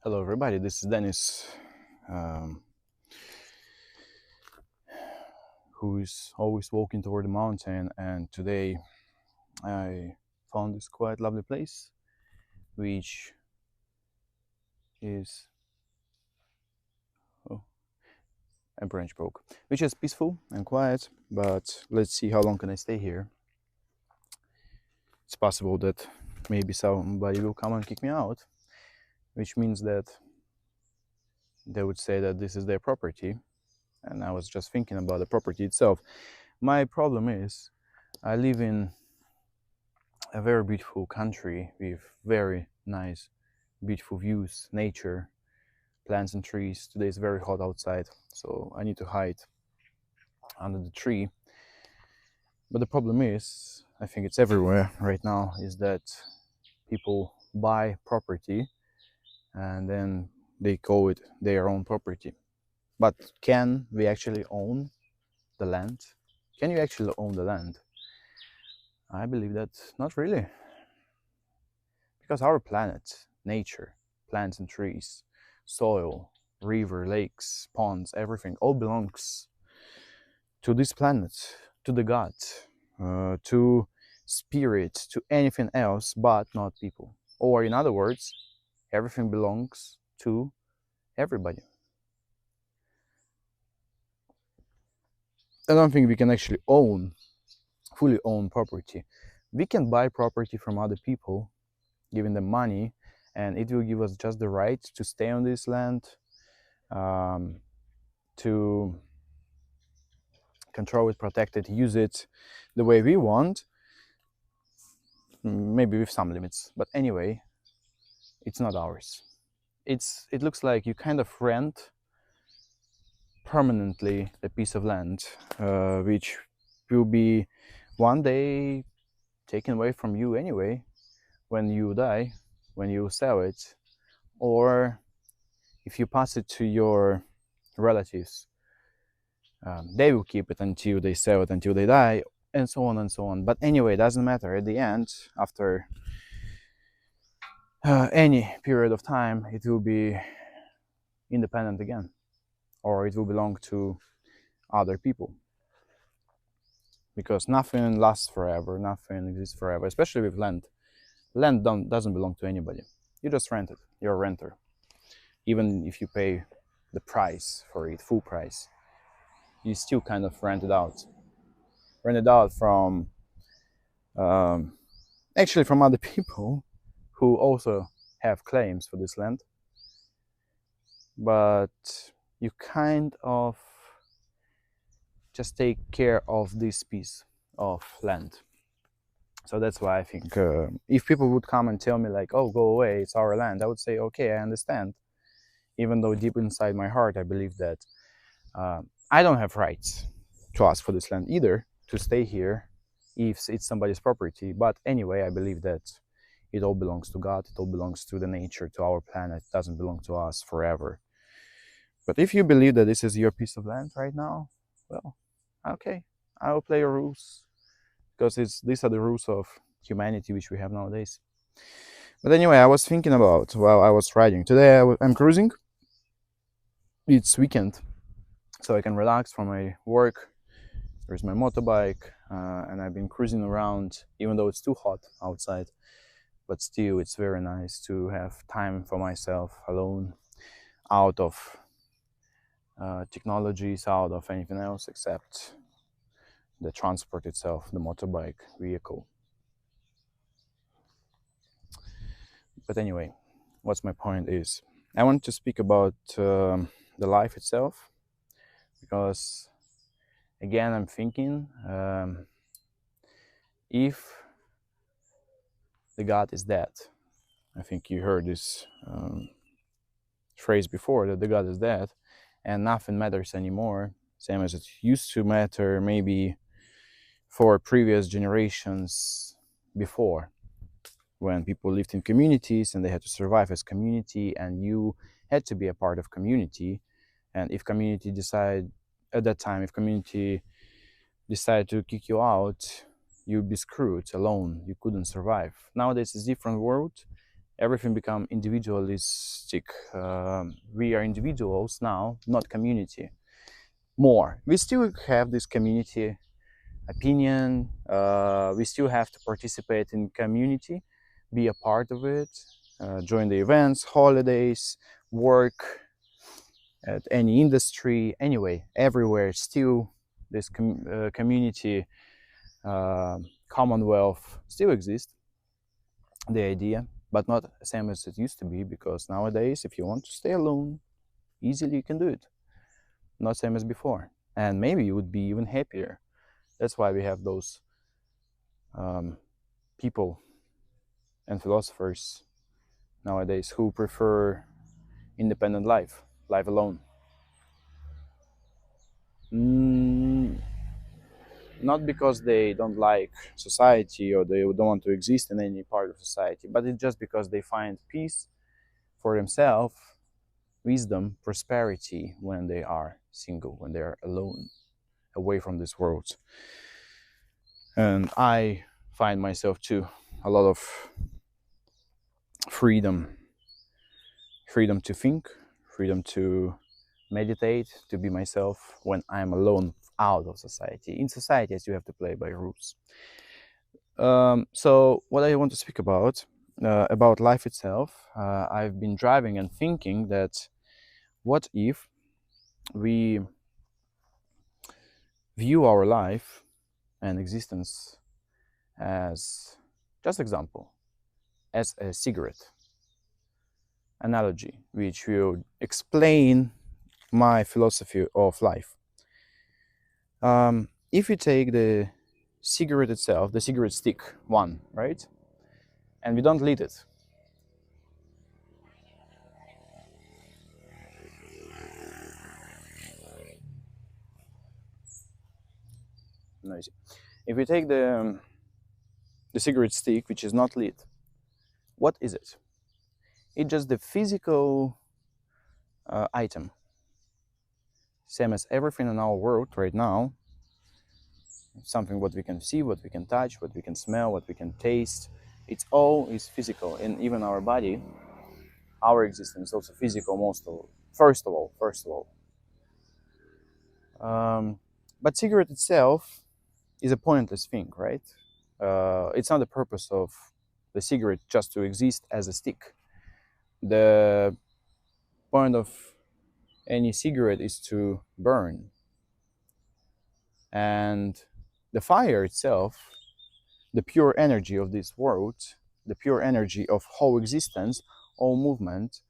Hello, everybody. This is Dennis, um, who is always walking toward the mountain. And today I found this quite lovely place, which is oh, a branch broke, which is peaceful and quiet. But let's see how long can I stay here. It's possible that maybe somebody will come and kick me out, which means that they would say that this is their property. And I was just thinking about the property itself. My problem is I live in a very beautiful country with very nice, beautiful views, nature, plants and trees. Today is very hot outside, so I need to hide under the tree. But the problem is, I think it's everywhere right now, is that people buy property and then they call it their own property. But can we actually own the land? Can you actually own the land? I believe that not really. Because our planet, nature, plants and trees, soil, river, lakes, ponds, everything all belongs to this planet, to the God, to spirit, to anything else but not people. Or in other words, everything belongs to everybody. I don't think we can actually fully own property. We can buy property from other people, giving them money, and it will give us just the right to stay on this land, um, to control it, protect it, use it the way we want, maybe with some limits. But anyway, it's not ours. It looks like you kind of rent permanently a piece of land, which will be one day taken away from you anyway when you die, when you sell it, or if you pass it to your relatives. They will keep it until they sell it, until they die, and so on and so on. But anyway, it doesn't matter. At the end, after any period of time, it will be independent again, or it will belong to other people. Because nothing lasts forever, nothing exists forever, especially with land. Land doesn't belong to anybody. You just rent it. You're a renter. Even if you pay the price for it, full price, you still kind of rent it out. Rent it out from um, actually from other people who also have claims for this land, but you kind of just take care of this piece of land. So that's why I think if people would come and tell me like, oh, go away, it's our land, I would say, okay, I understand, even though deep inside my heart I believe that I don't have rights to ask for this land either, to stay here if it's somebody's property. But anyway, I believe that it all belongs to God, it all belongs to the nature, to our planet. It doesn't belong to us forever. But if you believe that this is your piece of land right now, well, okay, I will play your rules, because these are the rules of humanity which we have nowadays. But anyway, I was thinking about while I was riding. Today I'm cruising. It's weekend, so I can relax from my work. There's my motorbike, and I've been cruising around, even though it's too hot outside. But still, it's very nice to have time for myself alone, out of technologies, out of anything else except the transport itself, the motorbike vehicle. But anyway, what's my point is, I want to speak about the life itself, because again, I'm thinking if the God is dead, I think you heard this phrase before, that the God is dead and nothing matters anymore, same as it used to matter maybe for previous generations before, when people lived in communities and they had to survive as community, and you had to be a part of community. And if community decided at that time, if community decided to kick you out, you'd be screwed alone. You couldn't survive. Nowadays it's a different world. everything become individualistic. We are individuals now, not community. More, we still have this community opinion. We still have to participate in community, be a part of it, join the events, holidays, work at any industry. Anyway, everywhere still this community commonwealth still exists, the idea, but not the same as it used to be, because nowadays if you want to stay alone, easily you can do it, not same as before, and maybe you would be even happier. That's why we have those people and philosophers nowadays who prefer independent life alone. Not because they don't like society or they don't want to exist in any part of society, but it's just because they find peace for themselves, wisdom, prosperity when they are single, when they are alone, away from this world. And I find myself too a lot of freedom to think, freedom to meditate, to be myself when I'm alone, out of society. In society, as you have to play by rules. So what I want to speak about life itself, I've been driving and thinking that what if we view our life and existence as, just example, as a cigarette analogy, which will explain my philosophy of life. If you take the cigarette itself, the cigarette stick one, right, and we don't lit it, noisy. If we take the cigarette stick which is not lit, what is it? It's just the physical item, same as everything in our world right now. Something what we can see, what we can touch, what we can smell, what we can taste. It's all is physical, and even our body, our existence is also physical. First of all. But cigarette itself is a pointless thing, right? It's not the purpose of the cigarette just to exist as a stick. The point of any cigarette is to burn, and the fire itself, the pure energy of this world, the pure energy of whole existence, all movement,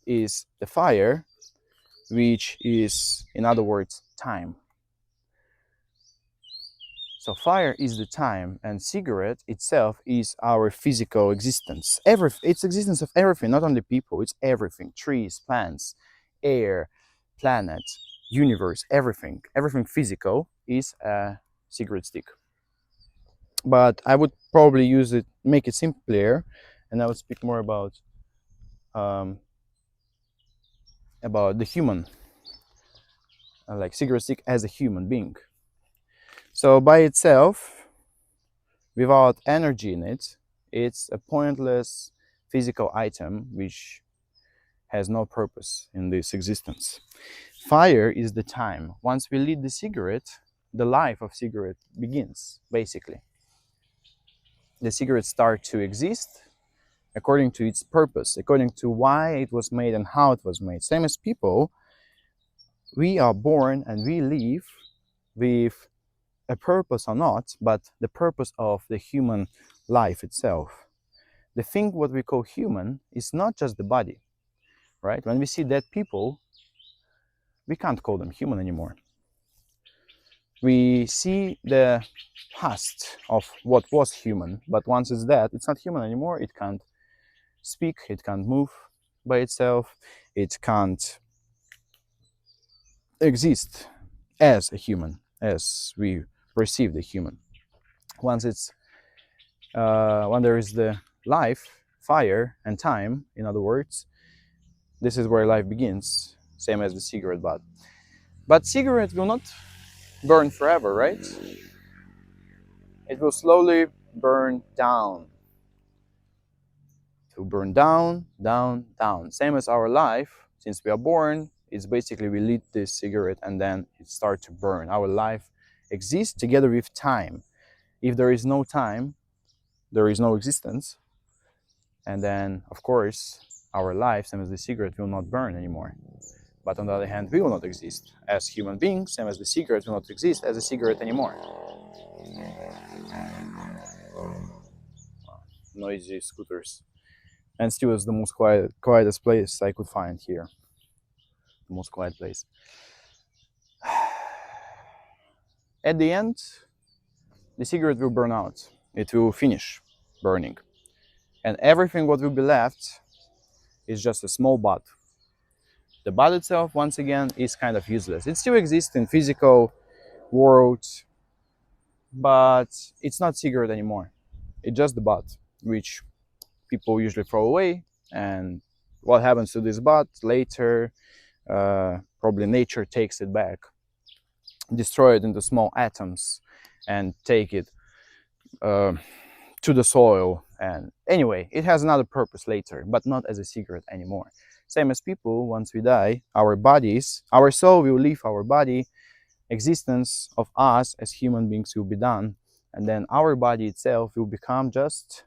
is the fire, which is, in other words, time. So fire is the time, and cigarette itself is our physical existence. It's existence of everything, not only people, it's everything. Trees, plants, air, planet, universe, everything. Everything physical is a cigarette stick. But I would probably make it simpler, and I would speak more about the human, like cigarette stick as a human being. So by itself, without energy in it, it's a pointless physical item which has no purpose in this existence. Fire is the time. Once we lit the cigarette, the life of cigarette begins, basically. The cigarette starts to exist according to its purpose, according to why it was made and how it was made. Same as people, we are born and we live with a purpose or not, but the purpose of the human life itself. The thing what we call human is not just the body, right? When we see dead people, we can't call them human anymore. We see the past of what was human, but once it's dead, it's not human anymore. It can't speak, it can't move by itself, it can't exist as a human, as we perceive the human. Once when there is the life, fire, and time, in other words, this is where life begins, same as the cigarette butt. But cigarette will not burn forever, right? It will slowly burn down. It will burn down, down, down. Same as our life. Since we are born, it's basically we lit this cigarette and then it starts to burn. Our life exists together with time. If there is no time, there is no existence. And then, of course, our life, same as the cigarette, will not burn anymore. But on the other hand, we will not exist as human beings, same as the cigarette will not exist as a cigarette anymore. Noisy scooters. And still is the most quietest place I could find here. The most quiet place. At the end, the cigarette will burn out. It will finish burning. And everything what will be left is just a small bud. The bud itself, once again, is kind of useless. It still exists in physical world, but it's not cigarette anymore. It's just the bud, which people usually throw away. And what happens to this bud later, probably nature takes it back, destroy it into small atoms, and take it to the soil. And anyway, it has another purpose later, but not as a cigarette anymore. Same as people, once we die, our bodies, our soul will leave our body, existence of us as human beings will be done, and then our body itself will become just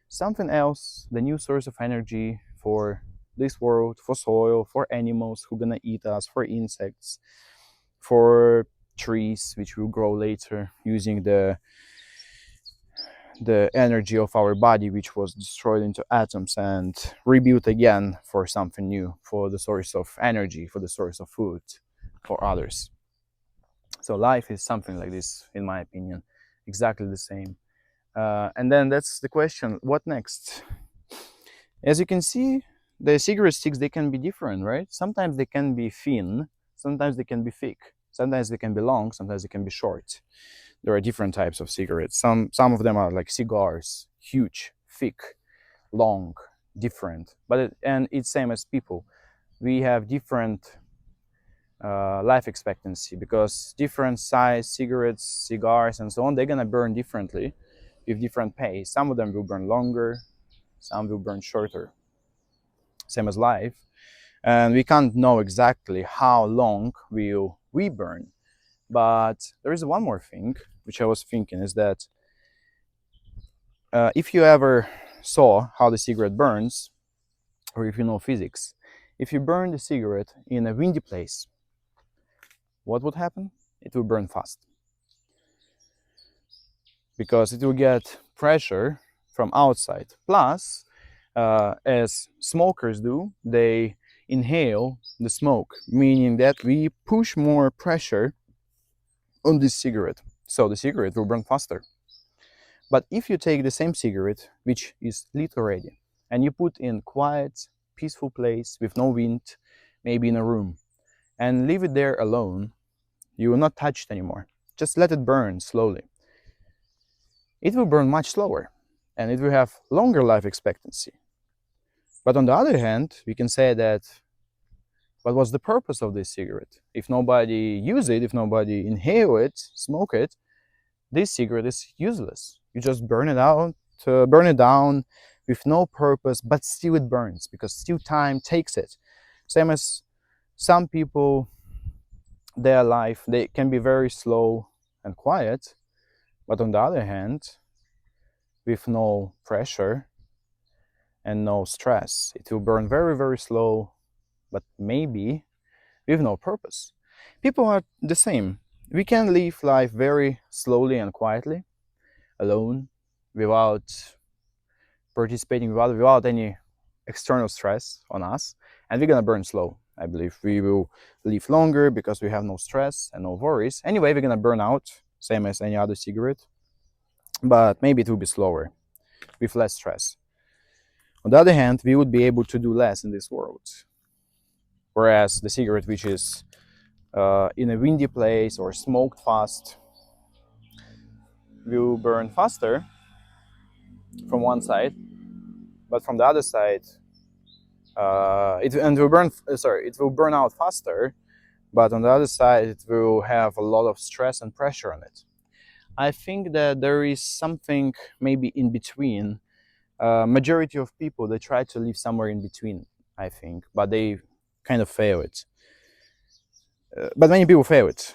something else, the new source of energy for this world, for soil, for animals who are gonna eat us, for insects, for trees which will grow later using the energy of our body, which was destroyed into atoms and rebuilt again for something new, for the source of energy, for the source of food for others. So life is something like this, in my opinion, exactly the same. And then that's the question, what next? As you can see, the cigarette sticks, they can be different, right? Sometimes they can be thin, sometimes they can be thick, sometimes they can be long, sometimes they can be short. There are different types of cigarettes. Some of them are like cigars, huge, thick, long, different. But it's same as people. We have different life expectancy because different size cigarettes, cigars, and so on, they're gonna burn differently with different pace. Some of them will burn longer, some will burn shorter. Same as life. And we can't know exactly how long will we burn. But there is one more thing which I was thinking is that if you ever saw how the cigarette burns, or if you know physics, if you burn the cigarette in a windy place, what would happen? It will burn fast. Because it will get pressure from outside. Plus, as smokers do, they inhale the smoke, meaning that we push more pressure on this cigarette. So the cigarette will burn faster. But if you take the same cigarette, which is lit already, and you put in quiet, peaceful place with no wind, maybe in a room, and leave it there alone, you will not touch it anymore. Just let it burn slowly. It will burn much slower, and it will have longer life expectancy. But on the other hand, we can say that what was the purpose of this cigarette? If nobody use it, if nobody inhale it, smoke it, this cigarette is useless. You just burn it out, burn it down with no purpose, but still it burns because still time takes it. Same as some people, their life, they can be very slow and quiet, but on the other hand, with no pressure and no stress, it will burn very, very slow, but maybe with no purpose. People are the same. We can live life very slowly and quietly, alone, without participating, without any external stress on us, and we're gonna burn slow. I believe we will live longer because we have no stress and no worries. Anyway, we're gonna burn out, same as any other cigarette, but maybe it will be slower, with less stress. On the other hand, we would be able to do less in this world. Whereas the cigarette, which is in a windy place or smoked fast, will burn faster from one side, but from the other side, it will burn out faster, but on the other side, it will have a lot of stress and pressure on it. I think that there is something maybe in between Majority of people, they try to live somewhere in between, I think, but they kind of fail it. But many people fail it.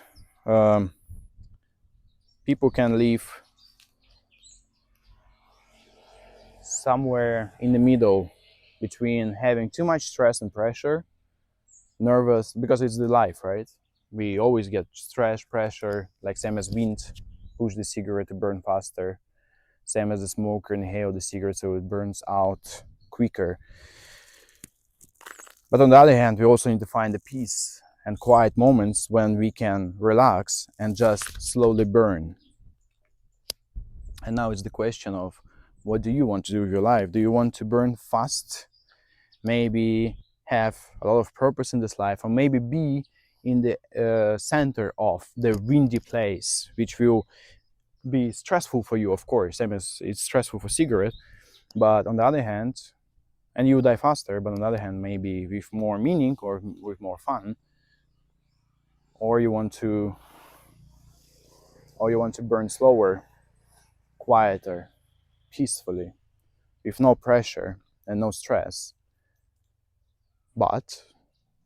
People can live somewhere in the middle between having too much stress and pressure, nervous, because it's the life, right? We always get stress, pressure, like same as wind, push the cigarette to burn faster, same as the smoker inhale the cigarette so it burns out quicker. But on the other hand, we also need to find the peace and quiet moments when we can relax and just slowly burn. And now it's the question of, what do you want to do with your life? Do you want to burn fast? Maybe have a lot of purpose in this life, or maybe be in the center of the windy place, which will be stressful for you, of course, same as it's stressful for cigarette. But on the other hand, and you die faster, but on the other hand, maybe with more meaning or with more fun. Or you want to burn slower, quieter, peacefully, with no pressure and no stress, but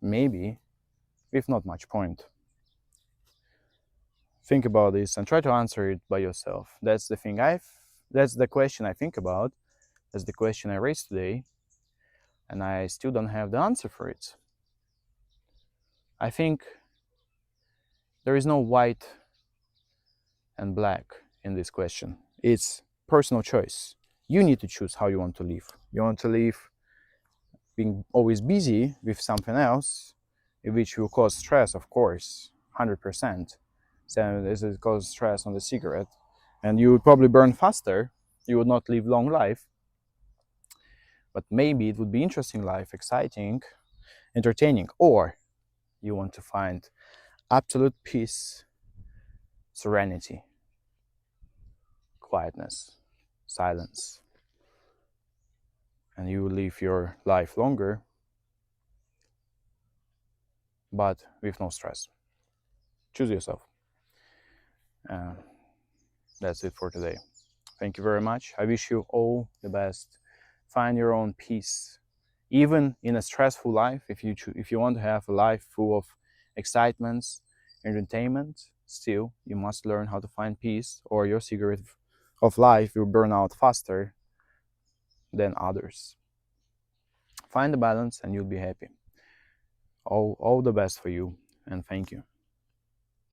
maybe with not much point. Think about this and try to answer it by yourself. That's the question I think about. That's the question I raised today, and I still don't have the answer for it. I think there is no white and black in this question. It's personal choice. You need to choose how you want to live. You want to live being always busy with something else, which will cause stress, of course, 100%. So this will cause stress on the cigarette, and you would probably burn faster. You would not live long life, but maybe it would be interesting life, exciting, entertaining. Or you want to find absolute peace, serenity, quietness, silence, and you live your life longer, but with no stress. Choose yourself. That's it for today. Thank you very much. I wish you all the best. Find your own peace, even in a stressful life. If you want to have a life full of excitements, entertainment, still you must learn how to find peace, or your cigarette of life will burn out faster than others. Find the balance and you'll be happy. All the best for you, and thank you.